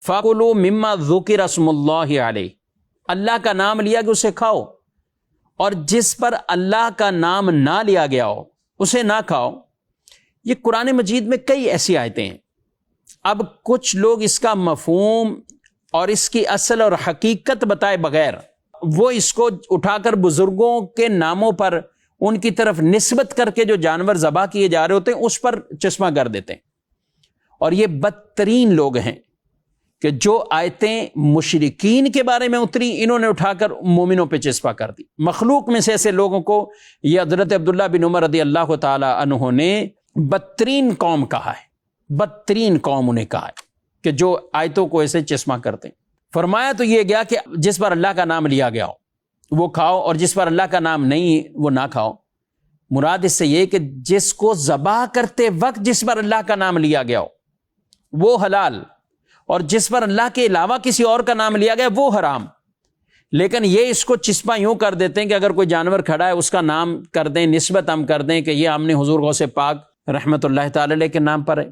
فَكُلُوا مِمَّا ذُكِرَ اسْمُ اللَّهِ عَلَيْهِ، اللہ کا نام لیا کہ اسے کھاؤ، اور جس پر اللہ کا نام نہ لیا گیا ہو اسے نہ کھاؤ۔ یہ قرآن مجید میں کئی ایسی آیتیں ہیں۔ اب کچھ لوگ اس کا مفہوم اور اس کی اصل اور حقیقت بتائے بغیر وہ اس کو اٹھا کر بزرگوں کے ناموں پر ان کی طرف نسبت کر کے جو جانور ذبح کیے جا رہے ہوتے ہیں اس پر چشمہ کر دیتے ہیں، اور یہ بدترین لوگ ہیں کہ جو آیتیں مشرکین کے بارے میں اتری انہوں نے اٹھا کر مومنوں پہ چسپا کر دی۔ مخلوق میں سے ایسے لوگوں کو یہ حضرت عبداللہ بن عمر رضی اللہ تعالی عنہ نے بدترین قوم کہا ہے، بدترین قوم انہیں کہا ہے کہ جو آیتوں کو ایسے چسپا کرتے ہیں۔ فرمایا تو یہ گیا کہ جس پر اللہ کا نام لیا گیا ہو وہ کھاؤ، اور جس پر اللہ کا نام نہیں وہ نہ کھاؤ۔ مراد اس سے یہ کہ جس کو ذبح کرتے وقت جس پر اللہ کا نام لیا گیا ہو وہ حلال، اور جس پر اللہ کے علاوہ کسی اور کا نام لیا گیا وہ حرام۔ لیکن یہ اس کو چسپاں یوں کر دیتے ہیں کہ اگر کوئی جانور کھڑا ہے اس کا نام کر دیں، نسبت ہم کر دیں کہ یہ ہم نے حضور غوث پاک رحمۃ اللہ تعالی علیہ کے نام پر ہے،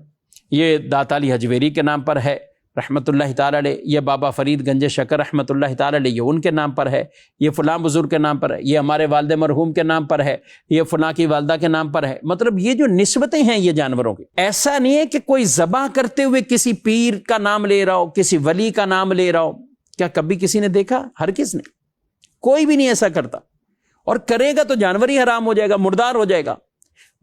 یہ داتا علی حجویری کے نام پر ہے رحمۃ اللہ تعالی علیہ، یہ بابا فرید گنج شکر رحمۃ اللہ تعالی علیہ یہ ان کے نام پر ہے، یہ فلاں بزرگ کے نام پر ہے، یہ ہمارے والد مرحوم کے نام پر ہے، یہ فلاں کی والدہ کے نام پر ہے۔ مطلب یہ جو نسبتیں ہیں یہ جانوروں کی، ایسا نہیں ہے کہ کوئی ذبح کرتے ہوئے کسی پیر کا نام لے رہا ہو، کسی ولی کا نام لے رہا ہو۔ کیا کبھی کسی نے دیکھا؟ ہرگز نہیں، کوئی بھی نہیں ایسا کرتا، اور کرے گا تو جانور ہی حرام ہو جائے گا، مردار ہو جائے گا۔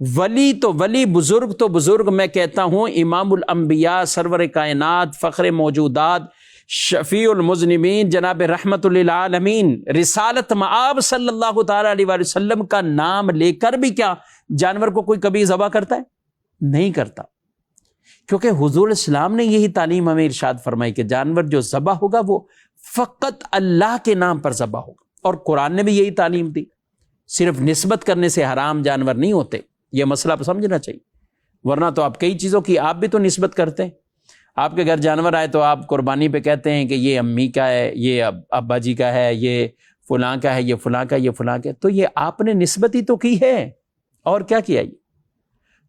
ولی تو ولی، بزرگ تو بزرگ، میں کہتا ہوں امام الانبیاء، سرور کائنات، فخر موجودات، شفیع المذنبین، جناب رحمت للعالمین، رسالت مآب صلی اللہ تعالی علیہ وآلہ وسلم کا نام لے کر بھی کیا جانور کو کوئی کبھی ذبح کرتا ہے؟ نہیں کرتا، کیونکہ حضور اسلام نے یہی تعلیم ہمیں ارشاد فرمائی کہ جانور جو ذبح ہوگا وہ فقط اللہ کے نام پر ذبح ہوگا، اور قرآن نے بھی یہی تعلیم دی۔ صرف نسبت کرنے سے حرام جانور نہیں ہوتے، یہ مسئلہ سمجھنا چاہیے، ورنہ تو آپ کئی چیزوں کی آپ بھی تو نسبت کرتے ہیں۔ آپ کے گھر جانور آئے تو آپ قربانی پہ کہتے ہیں کہ یہ امی کا ہے، یہ ابا جی کا ہے، یہ فلاں کا ہے، یہ فلاں کا، یہ فلاں کا، تو یہ آپ نے نسبت ہی تو کی ہے، اور کیا کیا یہ؟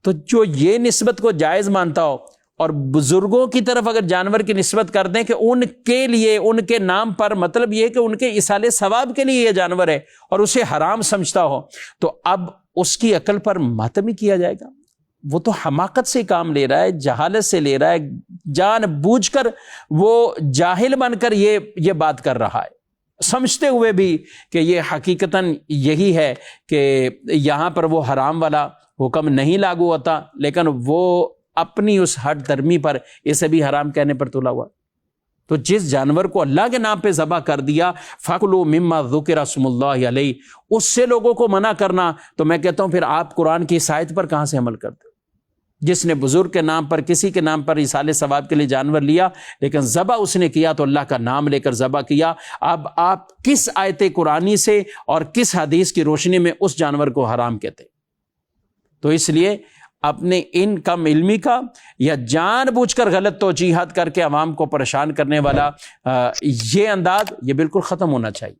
تو جو یہ نسبت کو جائز مانتا ہو اور بزرگوں کی طرف اگر جانور کی نسبت کر دیں کہ ان کے لیے، ان کے نام پر، مطلب یہ کہ ان کے ایصال ثواب کے لیے یہ جانور ہے، اور اسے حرام سمجھتا ہو، تو اب اس کی عقل پر ماتم ہی کیا جائے گا۔ وہ تو حماقت سے کام لے رہا ہے، جہالت سے لے رہا ہے، جان بوجھ کر وہ جاہل بن کر یہ بات کر رہا ہے، سمجھتے ہوئے بھی کہ یہ حقیقتاً یہی ہے کہ یہاں پر وہ حرام والا حکم نہیں لاگو ہوتا، لیکن وہ اپنی اس ہٹ درمی پر اسے بھی حرام کہنے پر تلا ہوا۔ تو جس جانور کو اللہ کے نام پہ ذبح کر دیا، فَكُلُوا مِمَّا ذُكِرَ اسْمُ اللَّهِ عَلَيْهِ، اس سے لوگوں کو منع کرنا، تو میں کہتا ہوں پھر آپ قرآن کی اس آیت پر کہاں سے عمل کرتے ہو؟ جس نے بزرگ کے نام پر، کسی کے نام پر ایصال ثواب کے لیے جانور لیا، لیکن ذبح اس نے کیا تو اللہ کا نام لے کر ذبح کیا، اب آپ کس آیت قرآنی سے اور کس حدیث کی روشنی میں اس جانور کو حرام کہتے؟ تو اس لیے اپنے ان کم علمی کا یا جان بوجھ کر غلط توجیہات کر کے عوام کو پریشان کرنے والا یہ انداز یہ بالکل ختم ہونا چاہیے۔